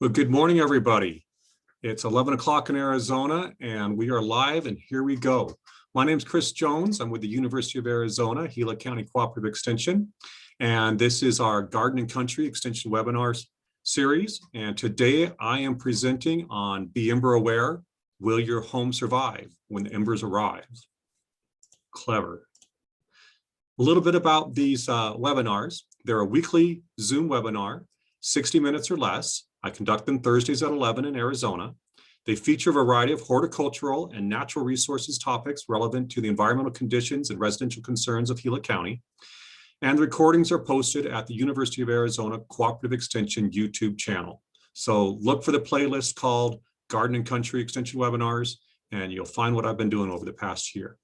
Well, good morning, everybody. It's 11 o'clock in Arizona, and we are live, and here we go. My name is Chris Jones. I'm with the University of Arizona, Gila County Cooperative Extension, and this is our Garden and Country Extension webinar series. And today I am presenting on Be Ember Aware, Will Your Home Survive When the Embers Arrive? Clever. A little bit about these webinars. They're a weekly Zoom webinar, 60 minutes or less. I conduct them Thursdays at 11 in Arizona. They feature a variety of horticultural and natural resources topics relevant to the environmental conditions and residential concerns of Gila County. And the recordings are posted at the University of Arizona Cooperative Extension YouTube channel. So look for the playlist called Garden and Country Extension Webinars, and you'll find what I've been doing over the past year.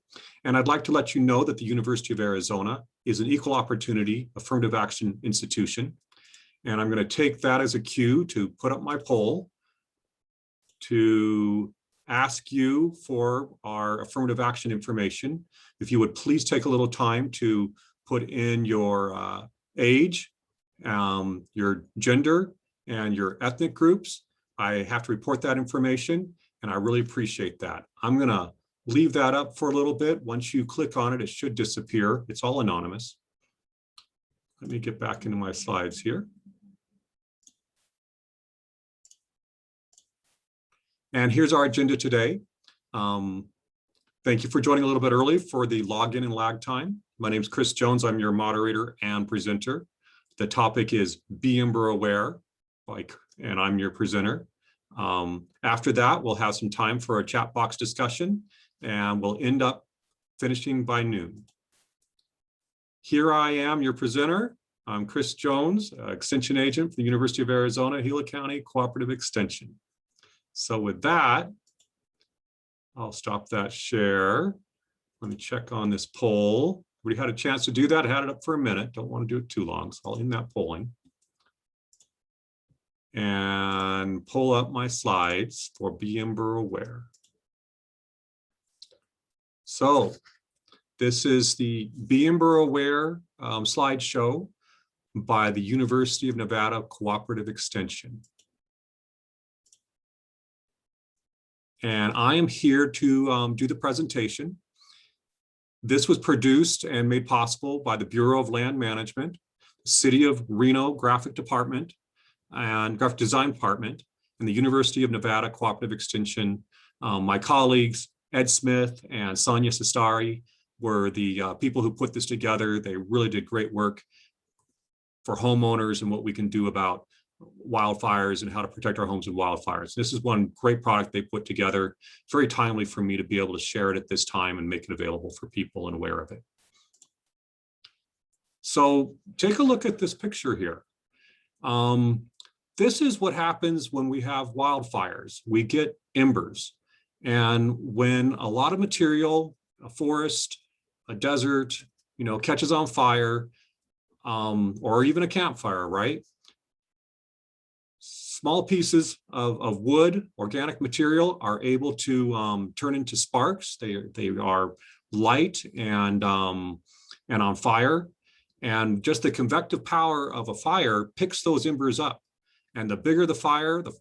And I'd like to let you know that the University of Arizona is an equal opportunity affirmative action institution. And I'm going to take that as a cue to put up my poll to ask you for our affirmative action information. If you would please take a little time to put in your age, your gender, and your ethnic groups. I have to report that information, and I really appreciate that. I'm going to leave that up for a little bit. Once you click on it, it should disappear. It's all anonymous. Let me get back into my slides here. And here's our agenda today. Thank you for joining a little bit early for the login and lag time. My name is Chris Jones. I'm your moderator and presenter. The topic is Be Ember Aware, and I'm your presenter. After that, we'll have some time for a chat box discussion, and we'll end up finishing by noon. Here I am, your presenter. I'm Chris Jones, Extension Agent for the University of Arizona, Gila County Cooperative Extension. So with that, I'll stop that share. Let me check on this poll. We had a chance to do that. I had it up for a minute. Don't want to do it too long, so I'll end that polling. And pull up my slides for Be Ember Aware. So this is the Be Ember Aware slideshow by the University of Nevada Cooperative Extension. And I am here to do the presentation. This was produced and made possible by the Bureau of Land Management, City of Reno Graphic Department, and Graphic Design Department, and the University of Nevada Cooperative Extension. My colleagues, Ed Smith and Sonya Sistare, were the people who put this together. They really did great work for homeowners and what we can do about wildfires and how to protect our homes in wildfires. This is one great product they put together. It's very timely for me to be able to share it at this time and make it available for people and aware of it. So take a look at this picture here. This is what happens when we have wildfires. We get embers. And when a lot of material, a forest, a desert, catches on fire, or even a campfire, right? Small pieces of wood, organic material, are able to turn into sparks. They are light and on fire. And just the convective power of a fire picks those embers up. And the bigger the fire, the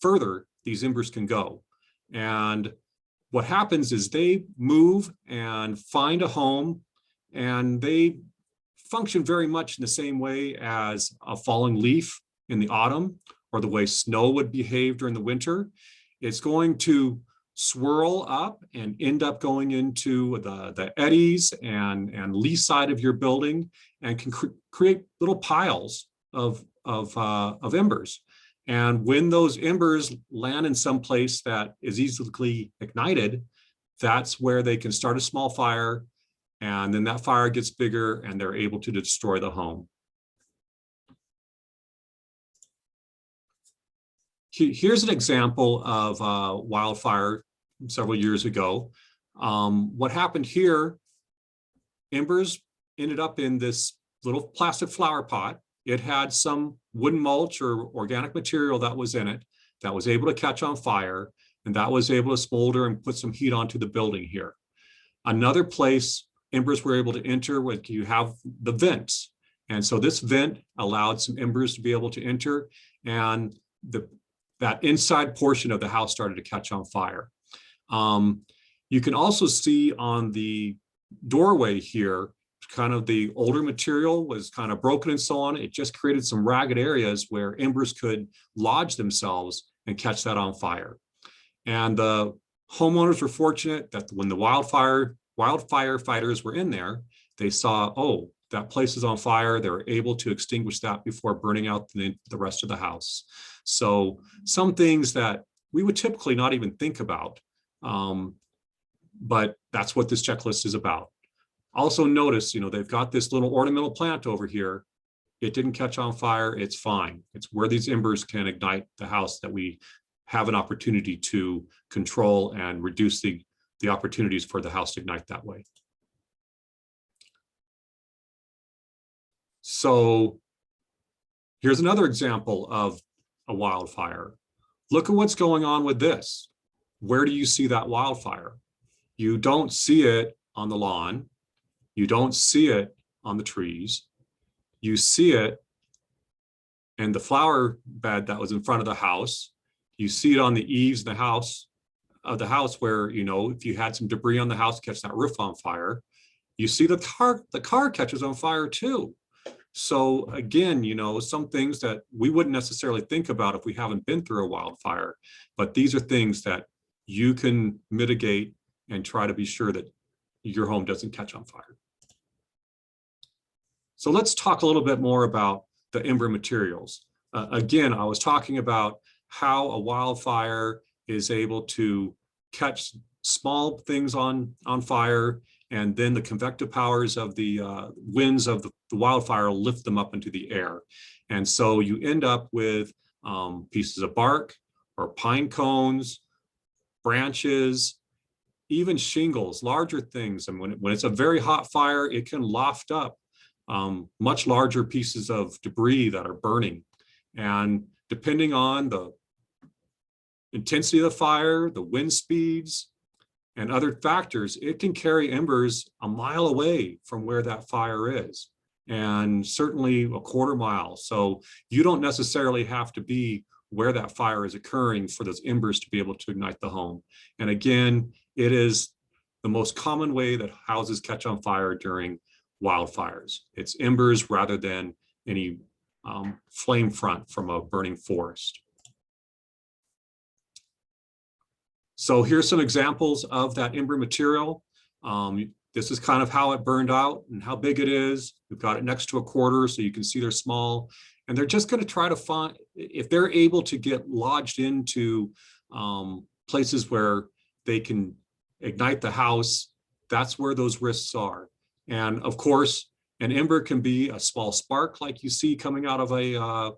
further these embers can go. And what happens is they move and find a home, and they function very much in the same way as a falling leaf in the autumn, or the way snow would behave during the winter. It's going to swirl up and end up going into the eddies and lee side of your building, and can create little piles of embers. And when those embers land in some place that is easily ignited, that's where they can start a small fire, and then that fire gets bigger and they're able to destroy the home. Here's an example of a wildfire several years ago. What happened here, embers ended up in this little plastic flower pot. It had some wooden mulch or organic material that was in it that was able to catch on fire, and that was able to smolder and put some heat onto the building here. Another place embers were able to enter was you have the vents. And so this vent allowed some embers to be able to enter, and the that inside portion of the house started to catch on fire. You can also see on the doorway here, kind of the older material was kind of broken and so on. It just created some ragged areas where embers could lodge themselves and catch that on fire. And the homeowners were fortunate that when the wildfire fighters were in there, they saw, oh, that place is on fire. They were able to extinguish that before burning out the rest of the house. So some things that we would typically not even think about, but that's what this checklist is about. Also notice, they've got this little ornamental plant over here. It didn't catch on fire. It's fine. It's where these embers can ignite the house that we have an opportunity to control and reduce the opportunities for the house to ignite that way. So here's another example of a wildfire. Look at what's going on with this. Where do you see that wildfire? You don't see it on the lawn. You don't see it on the trees. You see it in the flower bed that was in front of the house. You see it on the eaves of the house where, if you had some debris on the house, catch that roof on fire. You see the car catches on fire too. So again, some things that we wouldn't necessarily think about if we haven't been through a wildfire, but these are things that you can mitigate and try to be sure that your home doesn't catch on fire. So let's talk a little bit more about the ember materials. Again, I was talking about how a wildfire is able to catch small things on fire, and then the convective powers of the winds of the wildfire lift them up into the air. And so you end up with pieces of bark or pine cones, branches, even shingles, larger things. And when it's a very hot fire, it can loft up much larger pieces of debris that are burning. And depending on the intensity of the fire, the wind speeds, and other factors, it can carry embers a mile away from where that fire is, and certainly a quarter mile. So you don't necessarily have to be where that fire is occurring for those embers to be able to ignite the home. And again, it is the most common way that houses catch on fire during wildfires. It's embers rather than any flame front from a burning forest. So here's some examples of that ember material. This is kind of how it burned out and how big it is. We've got it next to a quarter, so you can see they're small. And they're just going to try to find, if they're able to get lodged into places where they can ignite the house, that's where those risks are. And of course, an ember can be a small spark like you see coming out of a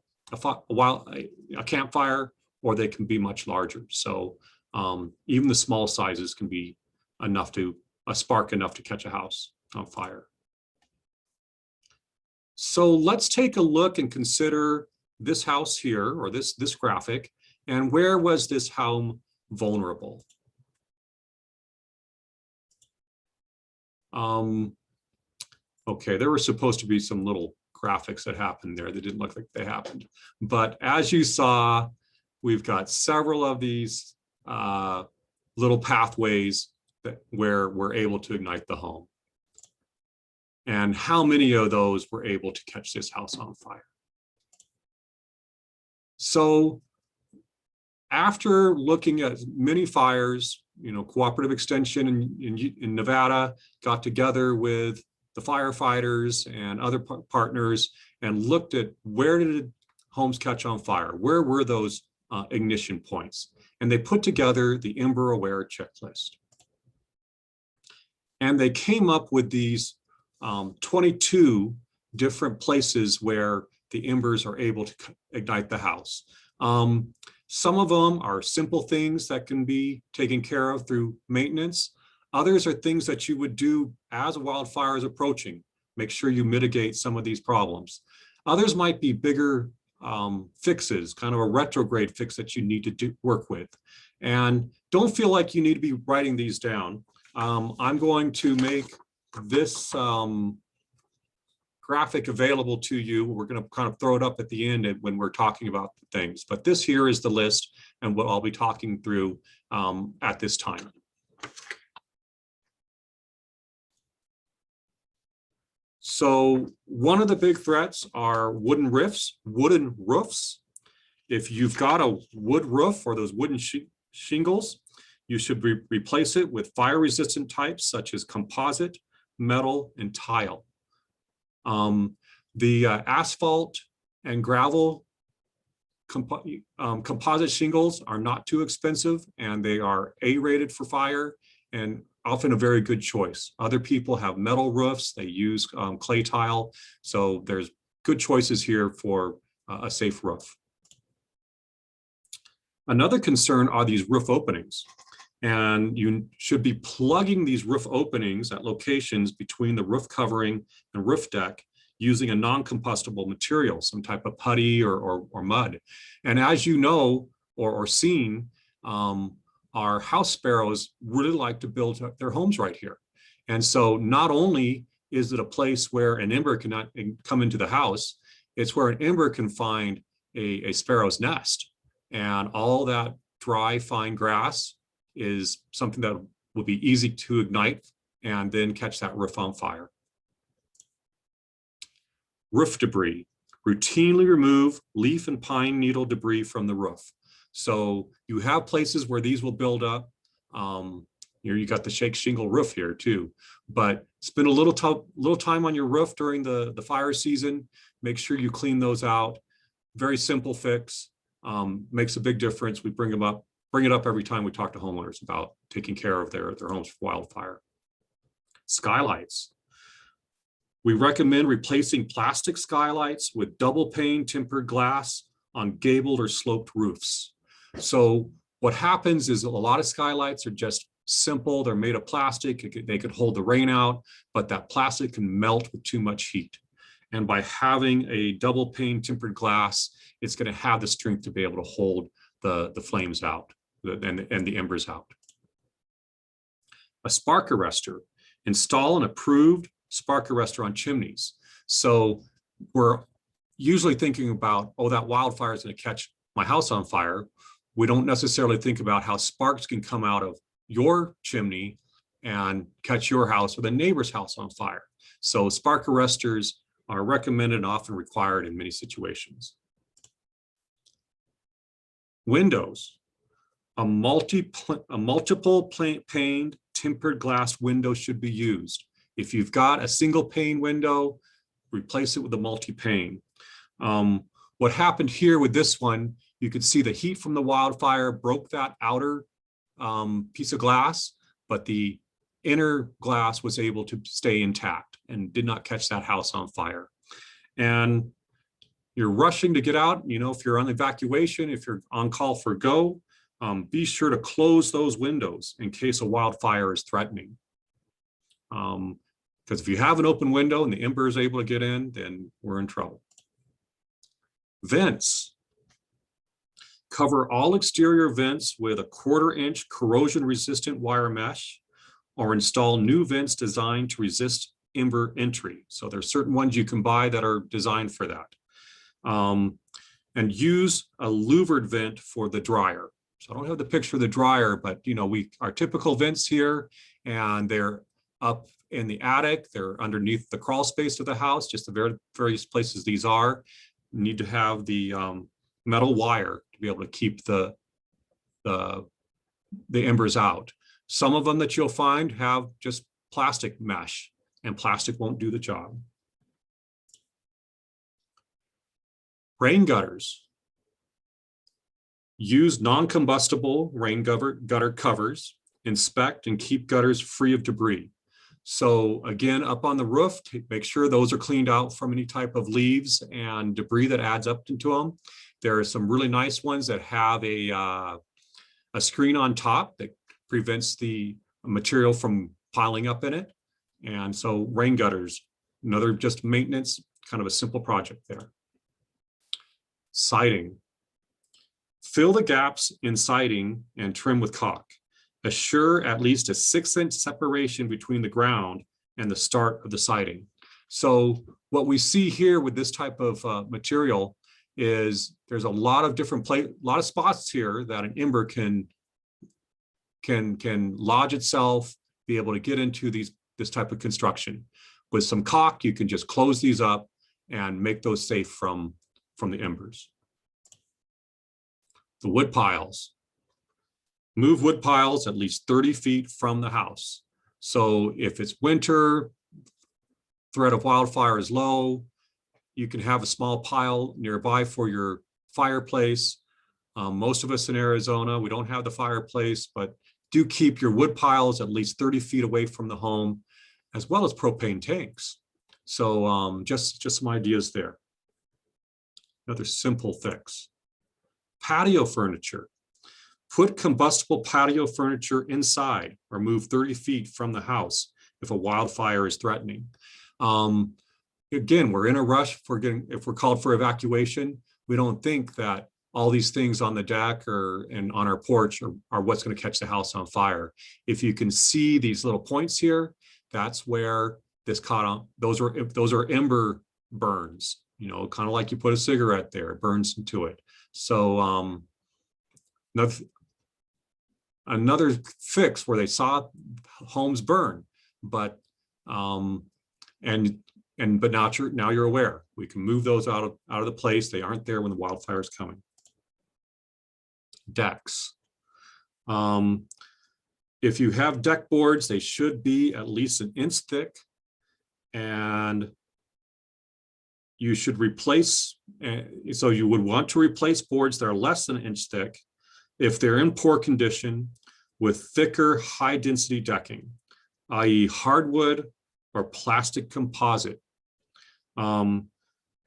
campfire, or they can be much larger. So even the small sizes can be a spark enough to catch a house on fire. So let's take a look and consider this house here, or this graphic, and where was this home vulnerable? Okay, there were supposed to be some little graphics that happened there that didn't look like they happened. But as you saw, we've got several of these little pathways where we're able to ignite the home. And how many of those were able to catch this house on fire? So after looking at many fires, Cooperative Extension in Nevada got together with the firefighters and other partners and looked at where did homes catch on fire? Where were those ignition points? And they put together the Ember Aware checklist. And they came up with these 22 different places where the embers are able to ignite the house. Some of them are simple things that can be taken care of through maintenance. Others are things that you would do as a wildfire is approaching. Make sure you mitigate some of these problems. Others might be bigger fixes, kind of a retrograde fix that you need to work with. And don't feel like you need to be writing these down. I'm going to make this graphic available to you. We're going to kind of throw it up at the end when we're talking about things. But this here is the list and what I'll be talking through at this time. So one of the big threats are wooden roofs. If you've got a wood roof or those wooden shingles, you should replace it with fire-resistant types such as composite, metal, and tile. The asphalt and gravel composite shingles are not too expensive, and they are A-rated for fire and often a very good choice. Other people have metal roofs, they use clay tile, so there's good choices here for a safe roof. Another concern are these roof openings. And you should be plugging these roof openings at locations between the roof covering and roof deck using a non-combustible material, some type of putty or mud. And as you know, or seen, our house sparrows really like to build their homes right here. And so not only is it a place where an ember cannot come into the house, it's where an ember can find a sparrow's nest. And all that dry, fine grass is something that will be easy to ignite and then catch that roof on fire. Roof debris. Routinely remove leaf and pine needle debris from the roof. So you have places where these will build up. Here you got the shake shingle roof here too, but spend a little time on your roof during the fire season. Make sure you clean those out. Very simple fix. Makes a big difference. We bring it up every time we talk to homeowners about taking care of their homes for wildfire. Skylights. We recommend replacing plastic skylights with double pane tempered glass on gabled or sloped roofs. So what happens is a lot of skylights are just simple. They're made of plastic. They could hold the rain out, but that plastic can melt with too much heat. And by having a double pane tempered glass, it's going to have the strength to be able to hold the flames out and the embers out. A spark arrestor. Install an approved spark arrestor on chimneys. So we're usually thinking about, oh, that wildfire is going to catch my house on fire. We don't necessarily think about how sparks can come out of your chimney and catch your house or the neighbor's house on fire. So spark arrestors are recommended and often required in many situations. Windows. A multiple paned tempered glass window should be used. If you've got a single pane window, replace it with a multi-pane. What happened here with this one, you could see the heat from the wildfire broke that outer piece of glass, but the inner glass was able to stay intact and did not catch that house on fire. And you're rushing to get out, you know, if you're on evacuation, if you're on call for go, be sure to close those windows in case a wildfire is threatening. Because if you have an open window and the ember is able to get in, then we're in trouble. Vents. Cover all exterior vents with a 1/4 inch corrosion resistant wire mesh, or install new vents designed to resist ember entry. So there's certain ones you can buy that are designed for that. And use a louvered vent for the dryer. So I don't have the picture of the dryer, but you know, our typical vents here, and they're up in the attic, they're underneath the crawl space of the house, just the various places these are. You need to have the metal wire to be able to keep the embers out. Some of them that you'll find have just plastic mesh, and plastic won't do the job. Rain gutters. Use non-combustible rain gutter covers. Inspect and keep gutters free of debris. So again, up on the roof, make sure those are cleaned out from any type of leaves and debris that adds up into them. There are some really nice ones that have a screen on top that prevents the material from piling up in it. And so rain gutters, another just maintenance, kind of a simple project there. Siding. Fill the gaps in siding and trim with caulk. Assure at least a 6-inch separation between the ground and the start of the siding. So what we see here with this type of material is there's a lot of different lot of spots here that an ember can lodge itself, be able to get into this type of construction. With some caulk, you can just close these up and make those safe from the embers. The wood piles. Move wood piles at least 30 feet from the house. So if it's winter, threat of wildfire is low, you can have a small pile nearby for your fireplace. Most of us in Arizona, we don't have the fireplace, but do keep your wood piles at least 30 feet away from the home, as well as propane tanks. So just some ideas there. Another simple fix. Patio furniture. Put combustible patio furniture inside or move 30 feet from the house if a wildfire is threatening. Again, we're in a rush if we're called for evacuation. We don't think that all these things on the deck and on our porch are what's going to catch the house on fire. If you can see these little points here, that's where this caught on. Those are ember burns, you know, kind of like you put a cigarette there, it burns into it. So another fix where they saw homes burn, but now you're aware. We can move those out of the place. They aren't there when the wildfire is coming. Decks. If you have deck boards, they should be at least an inch thick, and you should replace. So you would want to replace boards that are less than an inch thick if they're in poor condition with thicker, high-density decking, i.e. hardwood or plastic composite. And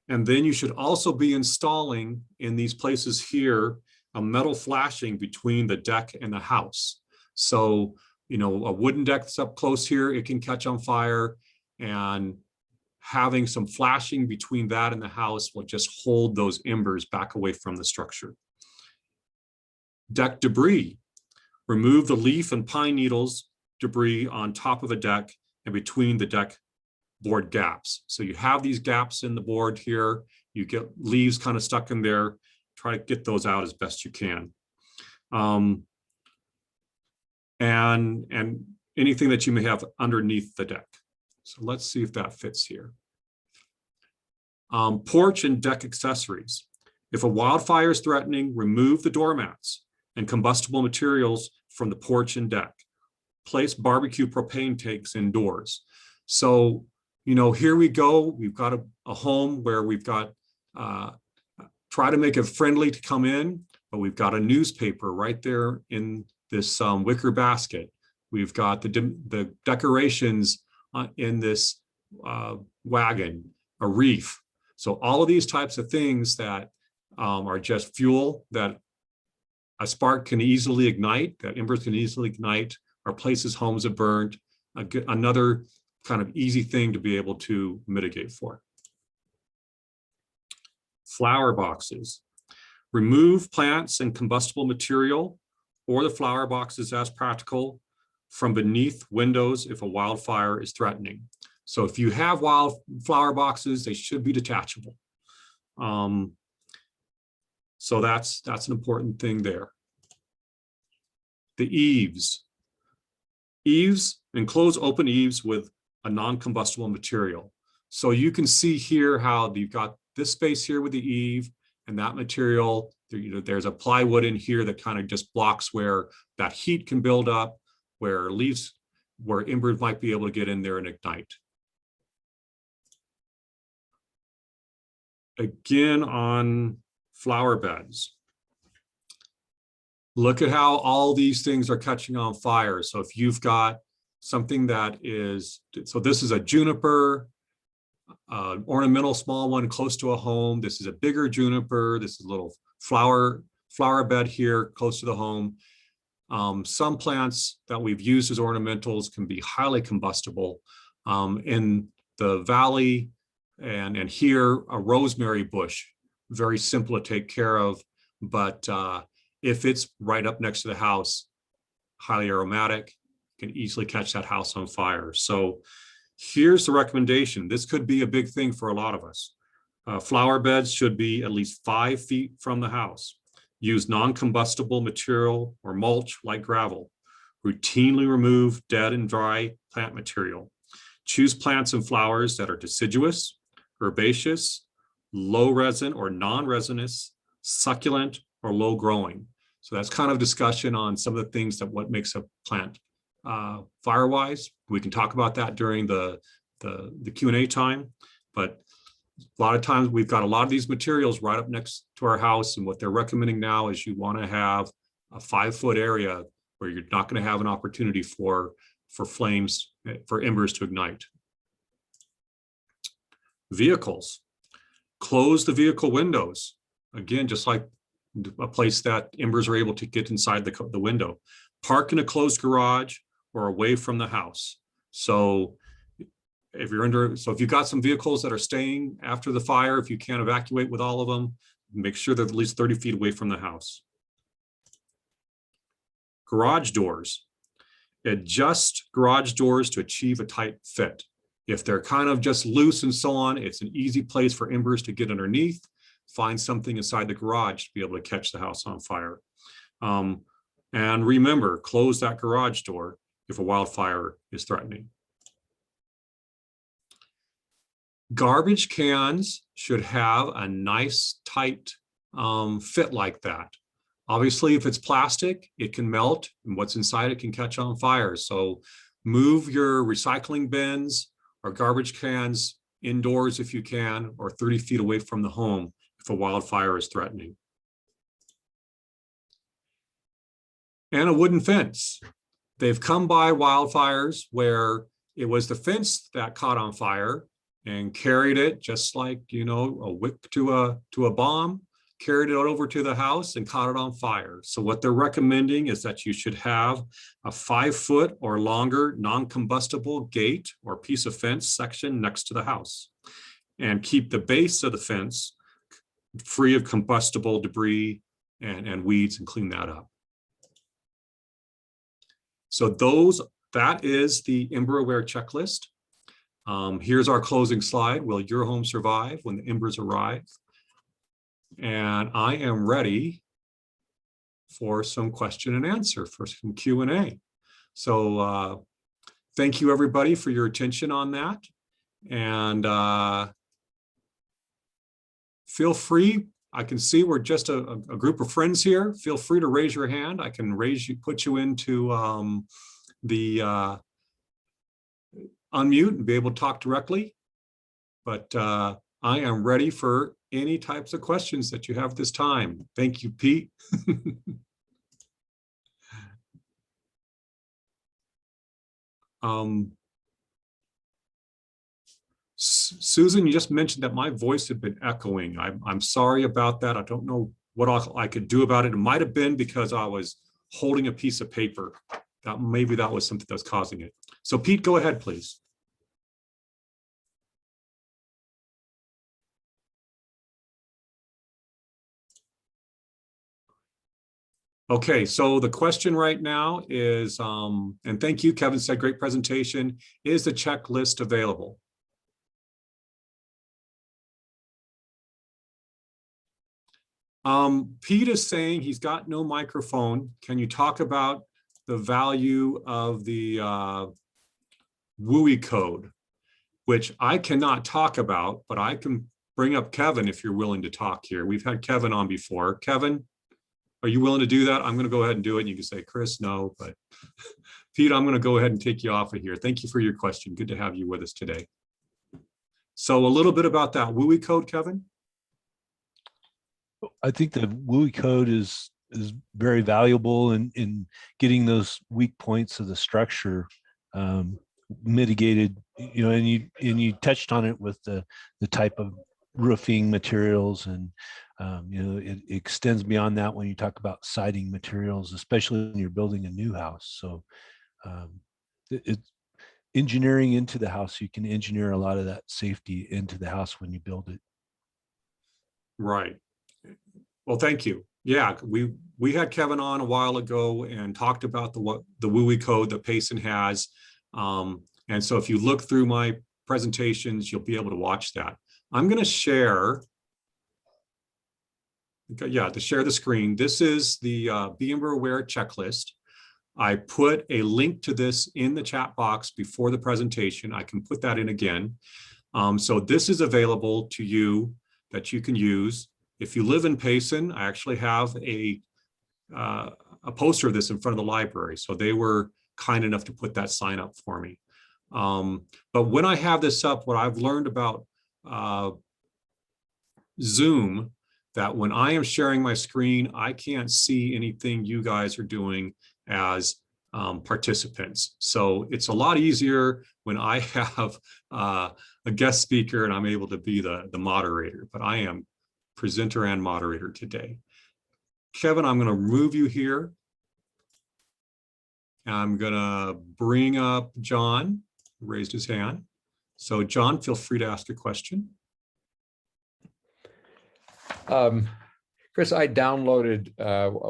then you should also be installing in these places here a metal flashing between the deck and the house. So, you know, a wooden deck that's up close here, it can catch on fire, and having some flashing between that and the house will just hold those embers back away from the structure. Deck debris. Remove the leaf and pine needles debris on top of a deck and between the deck board gaps. So you have these gaps in the board here, you get leaves kind of stuck in there, try to get those out as best you can. And anything that you may have underneath the deck. So let's see if that fits here. Porch and deck accessories. If a wildfire is threatening, remove the doormats and combustible materials from the porch and deck. Place barbecue propane tanks indoors. So, you know, here we go. We've got a home where we've got, try to make it friendly to come in, but we've got a newspaper right there in this wicker basket. We've got the decorations in this wagon, a wreath. So all of these types of things that are just fuel that a spark can easily ignite, that embers can easily ignite, are places homes have burned. Another kind of easy thing to be able to mitigate for. Flower boxes. Remove plants and combustible material or the flower boxes as practical from beneath windows if a wildfire is threatening. So if you have flower boxes, they should be detachable. So that's an important thing there. The eaves. Eaves, enclose open eaves with a non-combustible material. So you can see here how you've got this space here with the eave and that material. You know, there's a plywood in here that kind of just blocks where that heat can build up, where embers might be able to get in there and ignite. Again, on flower beds. Look at how all these things are catching on fire. So if you've got something that is, so this is a juniper, ornamental small one close to a home. This is a bigger juniper. This is a little flower bed here close to the home. Some plants that we've used as ornamentals can be highly combustible. In the valley and here, a rosemary bush, very simple to take care of, but if it's right up next to the house, highly aromatic, can easily catch that house on fire. So Here's the recommendation. This could be a big thing for a lot of us. Flower beds should be at least 5 feet from the house. Use non-combustible material or mulch like gravel. Routinely remove dead and dry plant material. Choose plants and flowers that are deciduous, herbaceous, low resin or non-resinous, succulent, or low growing. So that's kind of discussion on some of the things that what makes a plant fire-wise. We can talk about that during the Q&A time, but a lot of times we've got a lot of these materials right up next to our house, and what they're recommending now is you want to have a 5-foot area where you're not going to have an opportunity for flames, for embers to ignite. Vehicles. Close the vehicle windows. Again, just like a place that embers are able to get inside the window. Park in a closed garage or away from the house. So if you've got some vehicles that are staying after the fire, if you can't evacuate with all of them, make sure they're at least 30 feet away from the house. Garage doors. Adjust garage doors to achieve a tight fit. If they're kind of just loose and so on, it's an easy place for embers to get underneath, find something inside the garage to be able to catch the house on fire. And remember, close that garage door if a wildfire is threatening. Garbage cans should have a nice tight fit like that. Obviously, if it's plastic, it can melt, and what's inside it can catch on fire. So move your recycling bins or garbage cans indoors if you can, or 30 feet away from the home if a wildfire is threatening. And a wooden fence. They've come by wildfires where it was the fence that caught on fire and carried it, just like, you know, a wick to a bomb, carried it over to the house and caught it on fire. So what they're recommending is that you should have a 5-foot or longer non-combustible gate or piece of fence section next to the house, and keep the base of the fence free of combustible debris and weeds, and clean that up. So that is the Ember Aware checklist. Here's our closing slide. Will your home survive when the embers arrive? And I am ready for some question and answer, for some Q&A. So thank you everybody for your attention on that. And feel free, I can see we're just a group of friends here. Feel free to raise your hand. I can put you into the unmute and be able to talk directly. But I am ready for any types of questions that you have this time. Thank you, Pete. Susan, you just mentioned that my voice had been echoing. I'm sorry about that. I don't know what I could do about it. It might have been because I was holding a piece of paper. Maybe that was something that's causing it. So Pete, go ahead, please. Okay, so the question right now is, and thank you, Kevin said, great presentation. Is the checklist available? Pete is saying he's got no microphone. Can you talk about the value of the WUI code, which I cannot talk about, but I can bring up Kevin if you're willing to talk here. We've had Kevin on before. Kevin, are you willing to do that? I'm going to go ahead and do it. And you can say, Chris, no, but Pete, I'm going to go ahead and take you off of here. Thank you for your question. Good to have you with us today. So a little bit about that WUI code, Kevin. I think the WUI code is very valuable in getting those weak points of the structure mitigated. You know, and you touched on it with the type of roofing materials, and you know, it extends beyond that when you talk about siding materials, especially when you're building a new house. So it's engineering into the house. You can engineer a lot of that safety into the house when you build it. Right. Well, thank you. Yeah, we had Kevin on a while ago and talked about the WUI code that Payson has. And And so if you look through my presentations, you'll be able to watch that. I'm going to share. Yeah, to share the screen. This is the Ember Aware checklist. I put a link to this in the chat box before the presentation. I can put that in again. So this is available to you that you can use. If you live in Payson, I actually have a poster of this in front of the library. So they were kind enough to put that sign up for me. But when I have this up, what I've learned about Zoom, that when I am sharing my screen, I can't see anything you guys are doing as participants. So it's a lot easier when I have a guest speaker and I'm able to be the moderator, but I am presenter and moderator today. Kevin, I'm going to remove you here. I'm going to bring up John, who raised his hand. So John, feel free to ask a question. Chris, I downloaded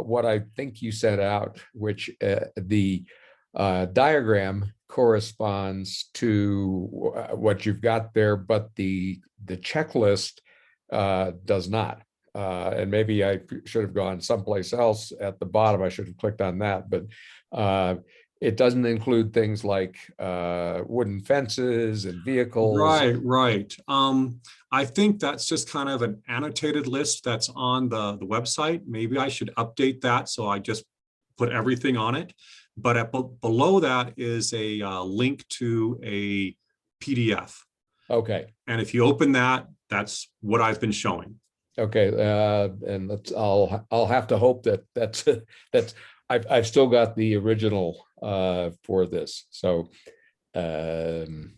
what I think you sent out, which the diagram corresponds to what you've got there, but the checklist does not. And maybe I should have gone someplace else at the bottom. I should have clicked on that, but it doesn't include things like wooden fences and vehicles. Right. I think that's just kind of an annotated list that's on the website. Maybe I should update that so I just put everything on it. But below that is a link to a PDF. Okay. And if you open that, that's what I've been showing. Okay, and I'll have to hope that's I've still got the original for this, so we'll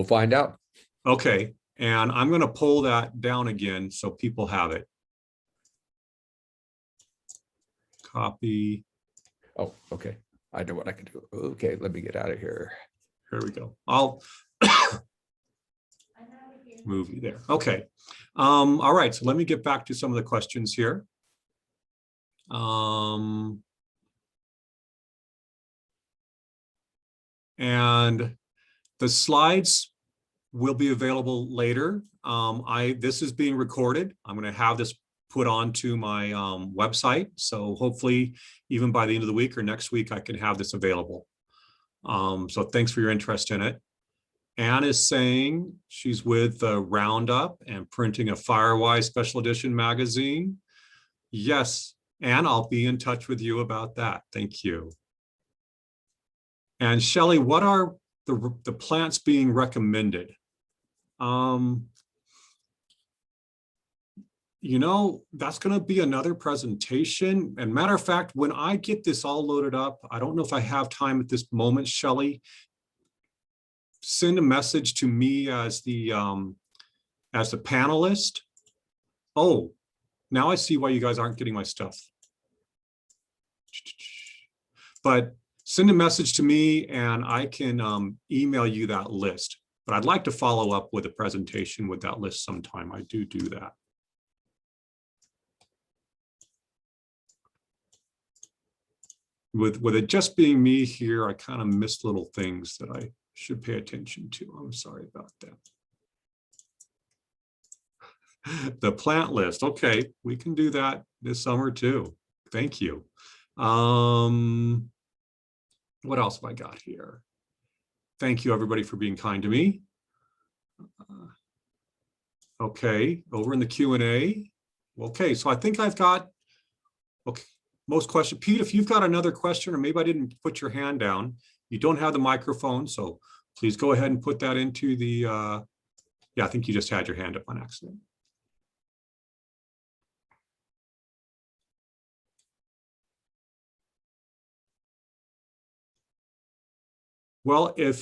find out. Okay, and I'm going to pull that down again so people have it. Copy. Oh, okay. I know what I can do. Okay, let me get out of here. Here we go. I'll move you there. Okay. All right. So let me get back to some of the questions here. And the slides will be available later. This is being recorded. I'm going to have this put onto my website. So hopefully even by the end of the week or next week, I can have this available. So thanks for your interest in it. Anne is saying she's with the Roundup and printing a Firewise special edition magazine. Yes, Anne, I'll be in touch with you about that. Thank you. And Shelley, what are the plants being recommended? You know, that's going to be another presentation. And matter of fact, when I get this all loaded up, I don't know if I have time at this moment, Shelley, send a message to me as the panelist. Oh, now I see why you guys aren't getting my stuff. But send a message to me and I can email you that list. But I'd like to follow up with a presentation with that list sometime. I do that. With it just being me here, I kind of missed little things that I should pay attention to. I'm sorry about that. The plant list. Okay, we can do that this summer too. Thank you. What else have I got here? Thank you everybody for being kind to me. Okay, over in the Q&A. Okay, so I think I've got, okay, most questions. Pete, if you've got another question, or maybe I didn't put your hand down, you don't have the microphone, so please go ahead and put that into the, yeah, I think you just had your hand up on accident. Well, here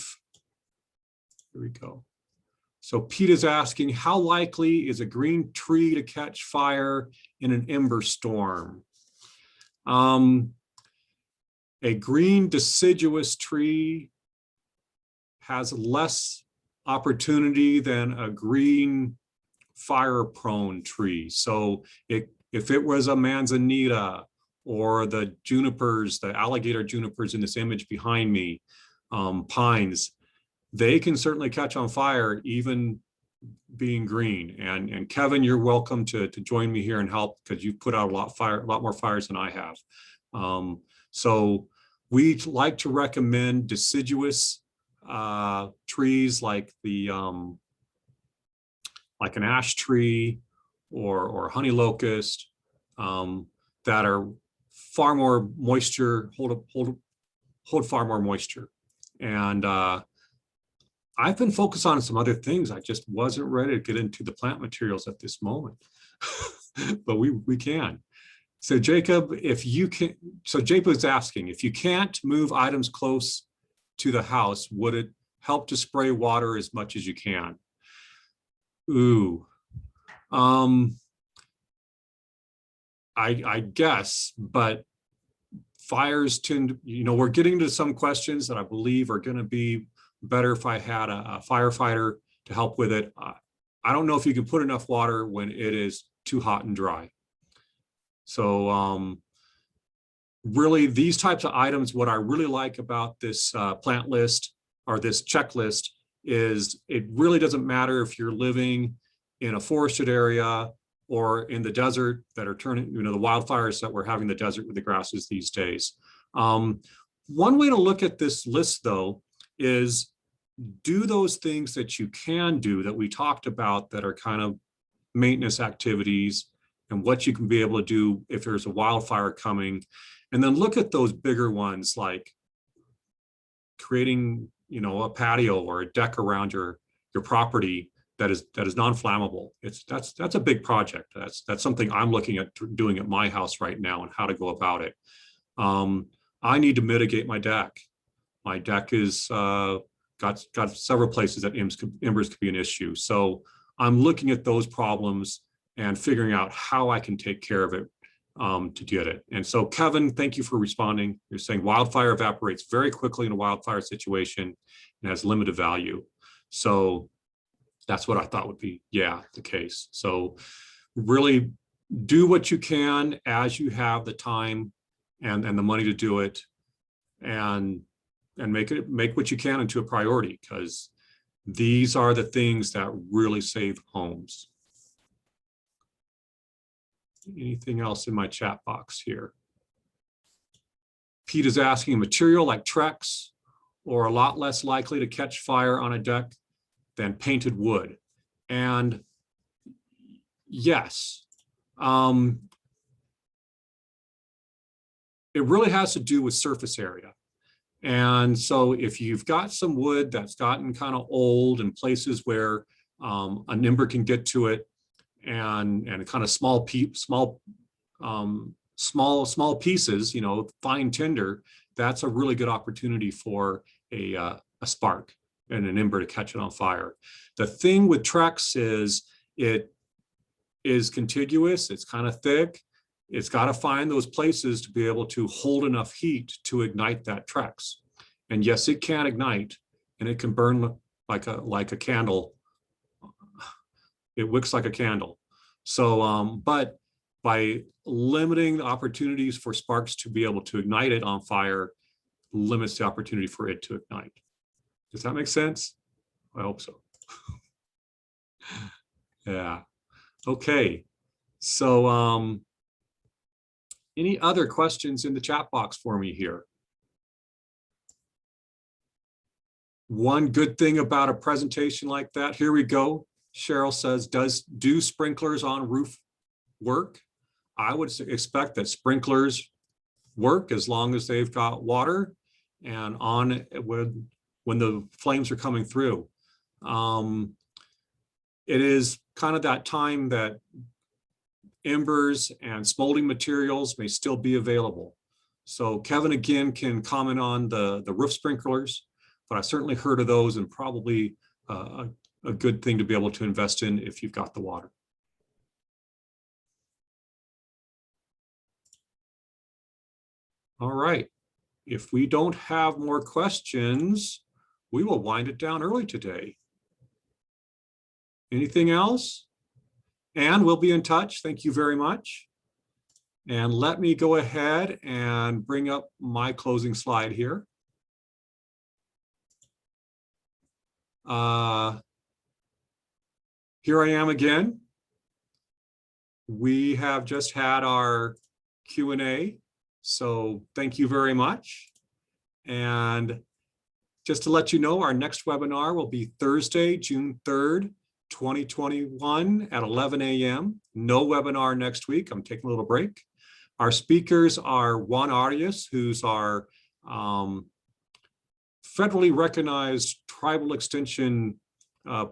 we go. So Pete is asking, how likely is a green tree to catch fire in an ember storm? A green deciduous tree has less opportunity than a green fire-prone tree. So if it was a manzanita or the junipers, the alligator junipers in this image behind me, pines, they can certainly catch on fire even being green. And Kevin, you're welcome to join me here and help, because you've put out a lot more fires than I have. So we like to recommend deciduous trees like like an ash tree or honey locust, that are far more moisture, hold far more moisture. And I've been focused on some other things. I just wasn't ready to get into the plant materials at this moment, but we can. So Jacob, if you can, so Jacob's asking, if you can't move items close to the house, would it help to spray water as much as you can? Ooh, I guess, but fires tend, we're getting to some questions that I believe are going to be better if I had a firefighter to help with it. I don't know if you can put enough water when it is too hot and dry. So really these types of items, what I really like about this plant list or this checklist is it really doesn't matter if you're living in a forested area or in the desert that are turning, the wildfires that we're having in the desert with the grasses these days. One way to look at this list though is do those things that you can do that we talked about that are kind of maintenance activities and what you can be able to do if there's a wildfire coming. And then look at those bigger ones like creating, a patio or a deck around your property that is non-flammable. That's a big project. That's something I'm looking at doing at my house right now and how to go about it. I need to mitigate my deck. My deck is got several places that embers could be an issue. So I'm looking at those problems and figuring out how I can take care of it to get it. And so Kevin, thank you for responding. You're saying wildfire evaporates very quickly in a wildfire situation and has limited value. So that's what I thought would be, the case. So really do what you can as you have the time and the money to do it, and make what you can into a priority, because these are the things that really save homes. Anything else in my chat box here? Pete is asking, a material like Trex or a lot less likely to catch fire on a deck than painted wood. And yes, it really has to do with surface area. And so if you've got some wood that's gotten kind of old in places where an ember can get to it, and kind of small pieces, fine tinder, that's a really good opportunity for a spark and an ember to catch it on fire. The thing with Trex is it is contiguous, it's kind of thick, it's got to find those places to be able to hold enough heat to ignite that Trex. And yes, it can ignite and it can burn like a candle. It wicks like a candle. So, but by limiting the opportunities for sparks to be able to ignite it on fire, limits the opportunity for it to ignite. Does that make sense? I hope so. Yeah. Okay. So, any other questions in the chat box for me here? One good thing about a presentation like that, here we go. Cheryl says, do sprinklers on roof work? I would expect that sprinklers work as long as they've got water and on when the flames are coming through. It is kind of that time that embers and smoldering materials may still be available. So Kevin again can comment on the roof sprinklers, but I certainly heard of those and probably a good thing to be able to invest in if you've got the water. All right, if we don't have more questions, we will wind it down early today. Anything else? And we'll be in touch. Thank you very much. And let me go ahead and bring up my closing slide here. Here I am again. We have just had our Q&A, so thank you very much. And just to let you know, our next webinar will be Thursday, June 3rd, 2021 at 11 a.m. No webinar next week. I'm taking a little break. Our speakers are Juan Arias, who's our federally recognized tribal extension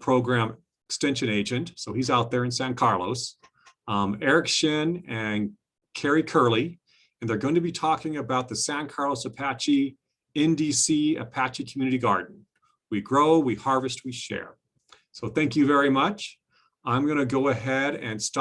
program extension agent. So he's out there in San Carlos. Eric Shin and Carrie Curley, and they're going to be talking about the San Carlos Apache NDC Apache Community Garden. We grow, we harvest, we share. So thank you very much. I'm going to go ahead and stop.